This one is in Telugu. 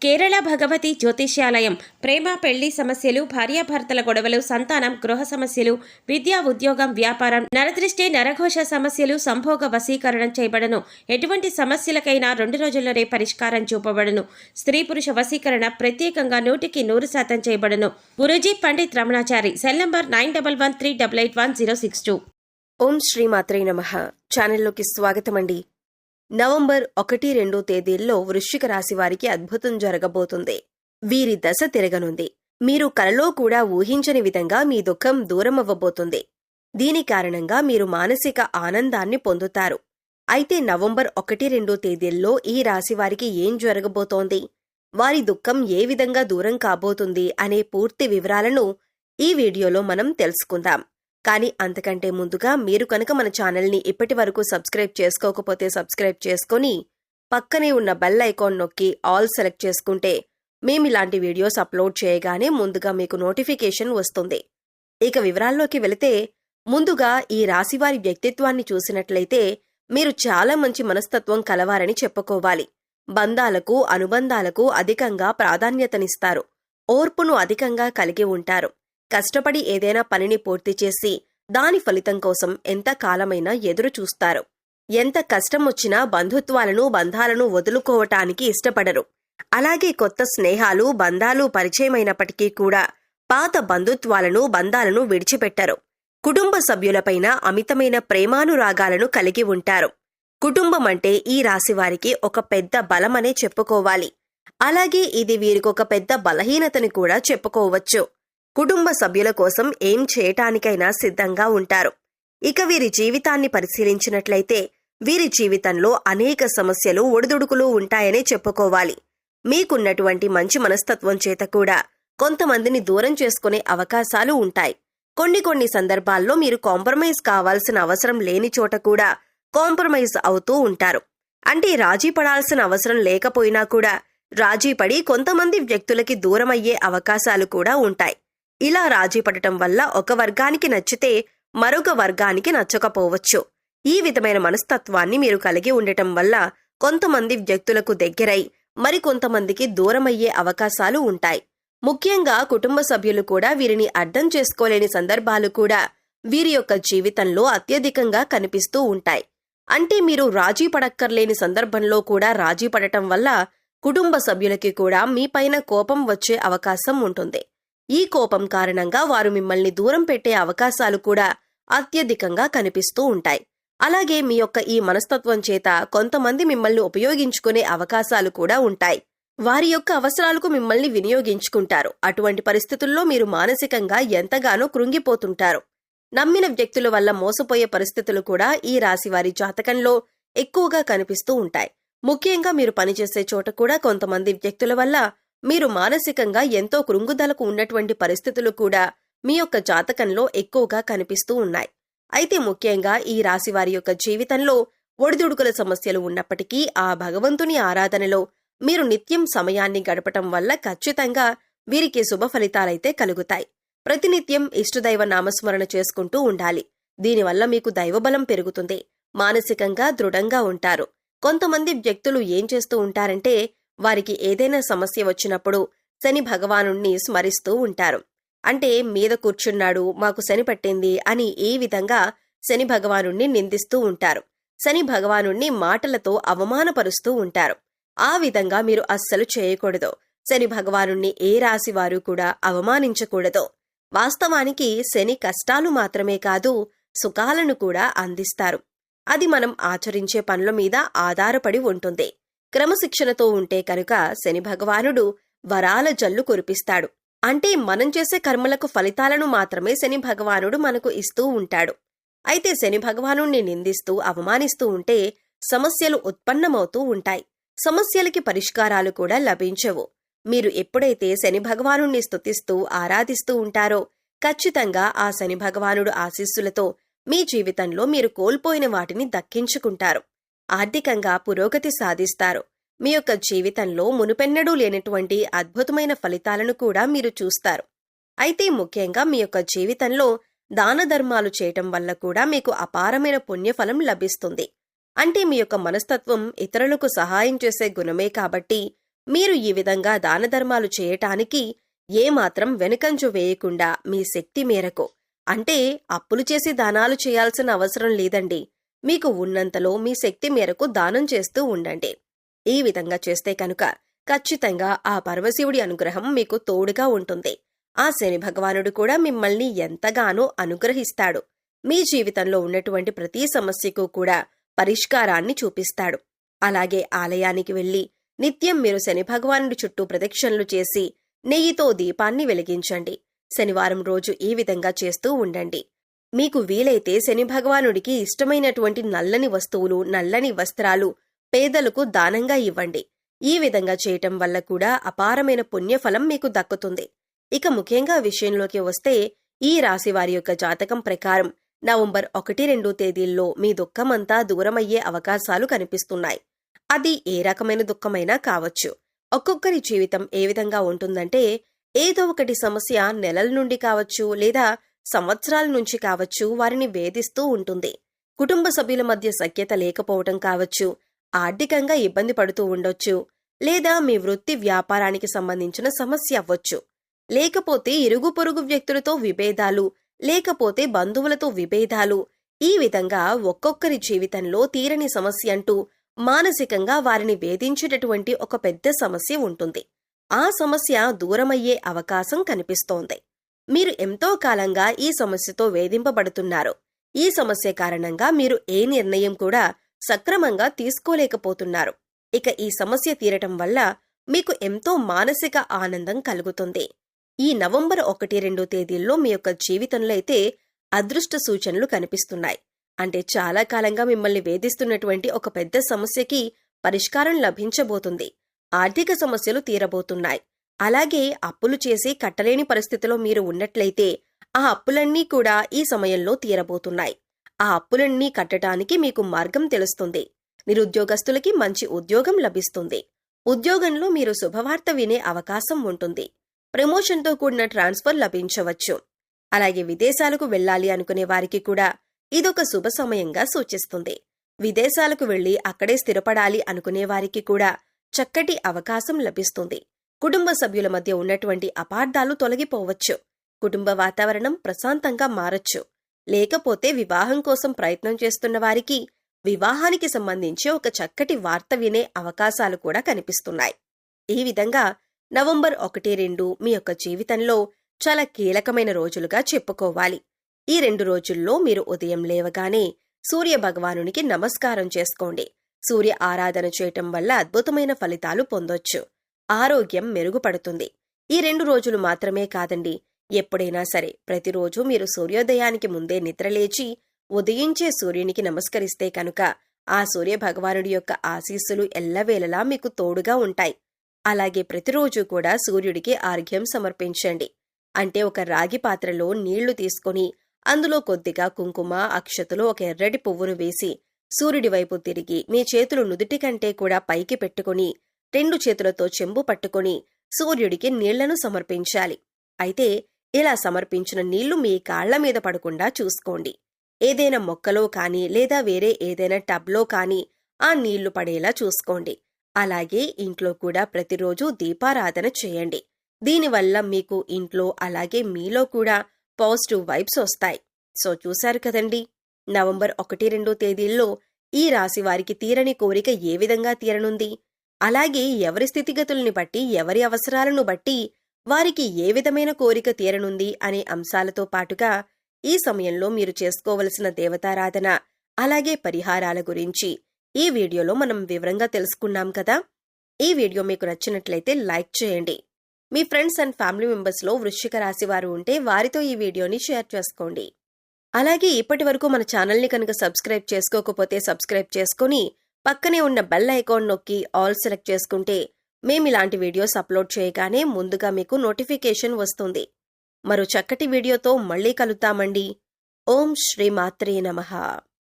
కేరళ భగవతి జ్యోతిష్యాలయం ప్రేమ పెళ్లి సమస్యలు, భార్యాభర్తల గొడవలు, సంతానం, గృహ సమస్యలు, విద్యా ఉద్యోగం, వ్యాపారం, నరదృష్టి, నరఘోష సమస్యలు, సంభోగ వశీకరణం చేయబడను. ఎటువంటి సమస్యలకైనా 2 రోజుల్లోనే పరిష్కారం చూపబడను. స్త్రీ పురుష వశీకరణ ప్రత్యేకంగా 100% చేయబడను. గురూజీ పండిత్ రమణాచారి. Cell number 9113881062. ఓం శ్రీ మాత్రే నమః. ఛానల్లోకి స్వాగతం అండి. నవంబర్ 1-2 తేదీల్లో వృశ్చిక రాశి వారికి అద్భుతం జరగబోతుంది. వీరి దశ తిరగనుంది. మీరు కలలో కూడా ఊహించని విధంగా మీ దుఃఖం దూరమవ్వబోతుంది. దీని కారణంగా మీరు మానసిక ఆనందాన్ని పొందుతారు. అయితే నవంబర్ 1-2 తేదీల్లో ఈ రాశి వారికి ఏం జరగబోతోంది, వారి దుఃఖం ఏ విధంగా దూరం కాబోతుంది అనే పూర్తి వివరాలను ఈ వీడియోలో మనం తెలుసుకుందాం. కానీ అంతకంటే ముందుగా మీరు కనుక మన ఛానల్ని ఇప్పటి వరకు సబ్స్క్రైబ్ చేసుకోకపోతే సబ్స్క్రైబ్ చేసుకొని పక్కనే ఉన్న బెల్ ఐకాన్ నొక్కి ఆల్ సెలెక్ట్ చేసుకుంటే మేమిలాంటి వీడియోస్ అప్లోడ్ చేయగానే ముందుగా మీకు నోటిఫికేషన్ వస్తుంది. ఇక వివరాల్లోకి వెళితే, ముందుగా ఈ రాశివారి వ్యక్తిత్వాన్ని చూసినట్లయితే మీరు చాలా మంచి మనస్తత్వం కలవారని చెప్పుకోవాలి. బంధాలకు, అనుబంధాలకు అధికంగా ప్రాధాన్యతనిస్తారు. ఓర్పును అధికంగా కలిగి ఉంటారు. కష్టపడి ఏదైనా పనిని పూర్తి చేసి దాని ఫలితం కోసం ఎంత కాలమైనా ఎదురు చూస్తారు. ఎంత కష్టం వచ్చినా బంధాలను వదులుకోవటానికి ఇష్టపడరు. అలాగే కొత్త స్నేహాలు, బంధాలు పరిచయమైనప్పటికీ కూడా పాత బంధాలను విడిచిపెట్టరు. కుటుంబ సభ్యులపైన అమితమైన ప్రేమానురాగాలను కలిగి ఉంటారు. కుటుంబం అంటే ఈ రాశివారికి ఒక పెద్ద బలమనే చెప్పుకోవాలి. అలాగే ఇది వీరికొక పెద్ద బలహీనతని కూడా చెప్పుకోవచ్చు. కుటుంబ సభ్యుల కోసం ఏం చేయటానికైనా సిద్ధంగా ఉంటారు. ఇక వీరి జీవితాన్ని పరిశీలించినట్లయితే వీరి జీవితంలో అనేక సమస్యలు, ఒడిదుడుకులు ఉంటాయనే చెప్పుకోవాలి. మీకున్నటువంటి మంచి మనస్తత్వం చేత కూడా కొంతమందిని దూరం చేసుకునే అవకాశాలు ఉంటాయి. కొన్ని సందర్భాల్లో మీరు కాంప్రమైజ్ కావాల్సిన అవసరం లేని చోట కూడా కాంప్రమైజ్ అవుతూ ఉంటారు. అంటే రాజీ పడాల్సిన అవసరం లేకపోయినా కూడా రాజీ పడి కొంతమంది వ్యక్తులకి దూరమయ్యే అవకాశాలు కూడా ఉంటాయి. ఇలా రాజీ పడటం వల్ల ఒక వర్గానికి నచ్చితే మరొక వర్గానికి నచ్చకపోవచ్చు. ఈ విధమైన మనస్తత్వాన్ని మీరు కలిగి ఉండటం వల్ల కొంతమంది వ్యక్తులకు దగ్గరై మరికొంతమందికి దూరమయ్యే అవకాశాలు ఉంటాయి. ముఖ్యంగా కుటుంబ సభ్యులు కూడా వీరిని అర్థం చేసుకోలేని సందర్భాలు కూడా వీరి యొక్క జీవితంలో అత్యధికంగా కనిపిస్తూ ఉంటాయి. అంటే మీరు రాజీ పడక్కర్లేని సందర్భంలో కూడా రాజీ పడటం వల్ల కుటుంబ సభ్యులకి కూడా మీపైన కోపం వచ్చే అవకాశం ఉంటుంది. ఈ కోపం కారణంగా వారు మిమ్మల్ని దూరం పెట్టే అవకాశాలు కూడా అత్యధికంగా కనిపిస్తూ ఉంటాయి. అలాగే మీ యొక్క ఈ మనస్తత్వం చేత కొంతమంది మిమ్మల్ని ఉపయోగించుకునే అవకాశాలు కూడా ఉంటాయి. వారి యొక్క అవసరాలకు మిమ్మల్ని వినియోగించుకుంటారు. అటువంటి పరిస్థితుల్లో మీరు మానసికంగా ఎంతగానో కృంగిపోతుంటారు. నమ్మిన వ్యక్తుల వల్ల మోసపోయే పరిస్థితులు కూడా ఈ రాశివారి జాతకంలో ఎక్కువగా కనిపిస్తూ ఉంటాయి. ముఖ్యంగా మీరు పనిచేసే చోట కూడా కొంతమంది వ్యక్తుల వల్ల మీరు మానసికంగా ఎంతో కృంగుదలకు ఉన్నటువంటి పరిస్థితులు కూడా మీ యొక్క జాతకంలో ఎక్కువగా కనిపిస్తూ ఉన్నాయి. అయితే ముఖ్యంగా ఈ రాశివారి యొక్క జీవితంలో ఒడిదుడుకుల సమస్యలు ఉన్నప్పటికీ ఆ భగవంతుని ఆరాధనలో మీరు నిత్యం సమయాన్ని గడపటం వల్ల ఖచ్చితంగా వీరికి శుభ ఫలితాలైతే కలుగుతాయి. ప్రతినిత్యం ఇష్టదైవ నామస్మరణ చేసుకుంటూ ఉండాలి. దీనివల్ల మీకు దైవబలం పెరుగుతుంది. మానసికంగా దృఢంగా ఉంటారు. కొంతమంది వ్యక్తులు ఏం చేస్తూ ఉంటారంటే, వారికి ఏదైనా సమస్య వచ్చినప్పుడు శని భగవానుణ్ణి స్మరిస్తూ ఉంటారు. అంటే మీద కూర్చున్నాడు, మాకు శని పట్టింది అని ఈ విధంగా శని భగవానుణ్ణి నిందిస్తూ ఉంటారు. శని భగవానుణ్ణి మాటలతో అవమానపరుస్తూ ఉంటారు. ఆ విధంగా మీరు అస్సలు చేయకూడదు. శని భగవానుణ్ణి ఏ రాశి వారు కూడా అవమానించకూడదు. వాస్తవానికి శని కష్టాలు మాత్రమే కాదు, సుఖాలను కూడా అందిస్తారు. అది మనం ఆచరించే పనుల మీద ఆధారపడి ఉంటుంది. క్రమశిక్షణతో ఉంటే కనుక శని భగవానుడు వరాల జల్లు కురిపిస్తాడు. అంటే మనం చేసే కర్మలకు ఫలితాలను మాత్రమే శని భగవానుడు మనకు ఇస్తూ ఉంటాడు. అయితే శని భగవానుణ్ణి నిందిస్తూ అవమానిస్తూ ఉంటే సమస్యలు ఉత్పన్నమవుతూ ఉంటాయి. సమస్యలకి పరిష్కారాలు కూడా లభించవు. మీరు ఎప్పుడైతే శని భగవానుణ్ణి స్తుతిస్తూ ఆరాధిస్తూ ఉంటారో ఖచ్చితంగా ఆ శని భగవానుడు ఆశీస్సులతో మీ జీవితంలో మీరు కోల్పోయిన వాటిని దక్కించుకుంటారు. ఆర్థికంగా పురోగతి సాధిస్తారు. మీ యొక్క జీవితంలో మునుపెన్నడూ లేనటువంటి అద్భుతమైన ఫలితాలను కూడా మీరు చూస్తారు. అయితే ముఖ్యంగా మీ యొక్క జీవితంలో దాన ధర్మాలు చేయటం వల్ల కూడా మీకు అపారమైన పుణ్యఫలం లభిస్తుంది. అంటే మీ యొక్క మనస్తత్వం ఇతరులకు సహాయం చేసే గుణమే కాబట్టి మీరు ఈ విధంగా దాన ధర్మాలు చేయటానికి ఏమాత్రం వెనుకంజ వేయకుండా మీ శక్తి మేరకు, అంటే అప్పులు చేసి దానాలు చేయాల్సిన అవసరం లేదండి, మీకు ఉన్నంతలో మీ శక్తి మేరకు దానం చేస్తూ ఉండండి. ఈ విధంగా చేస్తే కనుక ఖచ్చితంగా ఆ పరమశివుడి అనుగ్రహం మీకు తోడుగా ఉంటుంది. ఆ శని భగవానుడు కూడా మిమ్మల్ని ఎంతగానో అనుగ్రహిస్తాడు. మీ జీవితంలో ఉన్నటువంటి ప్రతి సమస్యకు కూడా పరిష్కారాన్ని చూపిస్తాడు. అలాగే ఆలయానికి వెళ్లి నిత్యం మీరు శని భగవానుడి చుట్టూ ప్రదక్షిణలు చేసి నెయ్యితో దీపాన్ని వెలిగించండి. శనివారం రోజు ఈ విధంగా చేస్తూ ఉండండి. మీకు వీలైతే శని భగవానుడికి ఇష్టమైనటువంటి నల్లని వస్తువులు, నల్లని వస్త్రాలు పేదలకు దానంగా ఇవ్వండి. ఈ విధంగా చేయటం వల్ల కూడా అపారమైన పుణ్యఫలం మీకు దక్కుతుంది. ఇక ముఖ్యంగా విషయంలోకి వస్తే, ఈ రాశివారి యొక్క జాతకం ప్రకారం నవంబర్ 1-2 తేదీల్లో మీ దుఃఖమంతా దూరమయ్యే అవకాశాలు కనిపిస్తున్నాయి. అది ఏ రకమైన దుఃఖమైనా కావచ్చు. ఒక్కొక్కరి జీవితం ఏ విధంగా ఉంటుందంటే, ఏదో ఒకటి సమస్య నెలల నుండి కావచ్చు, లేదా సంవత్సరాల నుంచి కావచ్చు, వారిని వేధిస్తూ ఉంటుంది. కుటుంబ సభ్యుల మధ్య సఖ్యత లేకపోవటం కావచ్చు, ఆర్థికంగా ఇబ్బంది పడుతూ ఉండొచ్చు, లేదా మీ వృత్తి వ్యాపారానికి సంబంధించిన సమస్య అవ్వచ్చు, లేకపోతే ఇరుగు పొరుగు వ్యక్తులతో విభేదాలు, లేకపోతే బంధువులతో విభేదాలు. ఈ విధంగా ఒక్కొక్కరి జీవితంలో తీరని సమస్య అంటూ మానసికంగా వారిని వేధించేటటువంటి ఒక పెద్ద సమస్య ఉంటుంది. ఆ సమస్య దూరమయ్యే అవకాశం కనిపిస్తోంది. మీరు ఎంతో కాలంగా ఈ సమస్యతో వేధింపబడుతున్నారు. ఈ సమస్య కారణంగా మీరు ఏ నిర్ణయం కూడా సక్రమంగా తీసుకోలేకపోతున్నారు. ఇక ఈ సమస్య తీరటం వల్ల మీకు ఎంతో మానసిక ఆనందం కలుగుతుంది. ఈ నవంబర్ 1-2 తేదీల్లో మీ యొక్క జీవితంలో అయితే అదృష్ట సూచనలు కనిపిస్తున్నాయి. అంటే చాలా కాలంగా మిమ్మల్ని వేధిస్తున్నటువంటి ఒక పెద్ద సమస్యకి పరిష్కారం లభించబోతుంది. ఆర్థిక సమస్యలు తీరబోతున్నాయి. అలాగే అప్పులు చేసి కట్టలేని పరిస్థితిలో మీరు ఉన్నట్లయితే ఆ అప్పులన్నీ కూడా ఈ సమయంలో తీరబోతున్నాయి. ఆ అప్పులన్నీ కట్టడానికి మీకు మార్గం తెలుస్తుంది. నిరుద్యోగస్తులకి మంచి ఉద్యోగం లభిస్తుంది. ఉద్యోగంలో మీరు శుభవార్త వినే అవకాశం ఉంటుంది. ప్రమోషన్తో కూడిన ట్రాన్స్ఫర్ లభించవచ్చు. అలాగే విదేశాలకు వెళ్లాలి అనుకునే వారికి కూడా ఇదొక శుభ సమయంగా సూచిస్తుంది. విదేశాలకు వెళ్లి అక్కడే స్థిరపడాలి అనుకునే వారికి కూడా చక్కటి అవకాశం లభిస్తుంది. కుటుంబ సభ్యుల మధ్య ఉన్నటువంటి అపార్థాలు తొలగిపోవచ్చు. కుటుంబ వాతావరణం ప్రశాంతంగా మారొచ్చు. లేకపోతే వివాహం కోసం ప్రయత్నం చేస్తున్న వారికి వివాహానికి సంబంధించి ఒక చక్కటి వార్త వినే అవకాశాలు కూడా కనిపిస్తున్నాయి. ఈ విధంగా నవంబర్ 1-2 మీ యొక్క జీవితంలో చాలా కీలకమైన రోజులుగా చెప్పుకోవాలి. ఈ 2 రోజుల్లో మీరు ఉదయం లేవగానే సూర్య భగవానునికి నమస్కారం చేసుకోండి. సూర్య ఆరాధన చేయటం వల్ల అద్భుతమైన ఫలితాలు పొందొచ్చు. ఆరోగ్యం మెరుగుపడుతుంది. ఈ 2 రోజులు మాత్రమే కాదండి, ఎప్పుడైనా సరే ప్రతిరోజు మీరు సూర్యోదయానికి ముందే నిద్రలేచి ఉదయించే సూర్యునికి నమస్కరిస్తే కనుక ఆ సూర్య భగవానుడి యొక్క ఆశీస్సులు ఎల్లవేళలా మీకు తోడుగా ఉంటాయి. అలాగే ప్రతిరోజు కూడా సూర్యుడికి ఆర్ఘ్యం సమర్పించండి. అంటే ఒక రాగి పాత్రలో నీళ్లు తీసుకొని అందులో కొద్దిగా కుంకుమ, అక్షతలు, ఒక ఎర్రటి పువ్వును వేసి సూర్యుడి వైపు తిరిగి మీ చేతులు నుదుటి కంటే కూడా పైకి పెట్టుకుని 2 చేతులతో చెంబు పట్టుకుని సూర్యుడికి నీళ్లను సమర్పించాలి. అయితే ఇలా సమర్పించిన నీళ్లు మీ కాళ్ల మీద పడకుండా చూసుకోండి. ఏదైనా మొక్కలో కానీ లేదా వేరే ఏదైనా టబ్లో కానీ ఆ నీళ్లు పడేలా చూసుకోండి. అలాగే ఇంట్లో కూడా ప్రతిరోజు దీపారాధన చేయండి. దీనివల్ల మీకు ఇంట్లో అలాగే మీలో కూడా పాజిటివ్ వైబ్స్ వస్తాయి. సో చూశారు కదండి, నవంబర్ 1-2 తేదీల్లో ఈ రాశి వారికి తీరని కోరిక ఏ విధంగా తీరనుంది, అలాగే ఎవరి స్థితిగతుల్ని బట్టి, ఎవరి అవసరాలను బట్టి వారికి ఏ విధమైన కోరిక తీరనుంది అనే అంశాలతో పాటుగా ఈ సమయంలో మీరు చేసుకోవలసిన దేవతారాధన అలాగే పరిహారాల గురించి ఈ వీడియోలో మనం వివరంగా తెలుసుకున్నాం కదా. ఈ వీడియో మీకు నచ్చినట్లయితే లైక్ చేయండి. మీ ఫ్రెండ్స్ అండ్ ఫ్యామిలీ మెంబర్స్లో వృశ్చిక రాశి వారు ఉంటే వారితో ఈ వీడియోని షేర్ చేసుకోండి. అలాగే ఇప్పటి వరకు మన ఛానల్ని కనుక సబ్స్క్రైబ్ చేసుకోకపోతే సబ్స్క్రైబ్ చేసుకుని పక్కనే ఉన్న బెల్ ఐకాన్ నొక్కి ఆల్ సెలెక్ట్ చేసుకుంటే మేమిలాంటి వీడియోస్ అప్లోడ్ చేయగానే ముందుగా మీకు నోటిఫికేషన్ వస్తుంది. మరో చక్కటి వీడియోతో మళ్ళీ కలుద్దామండి. ఓం శ్రీ మాత్రే నమః.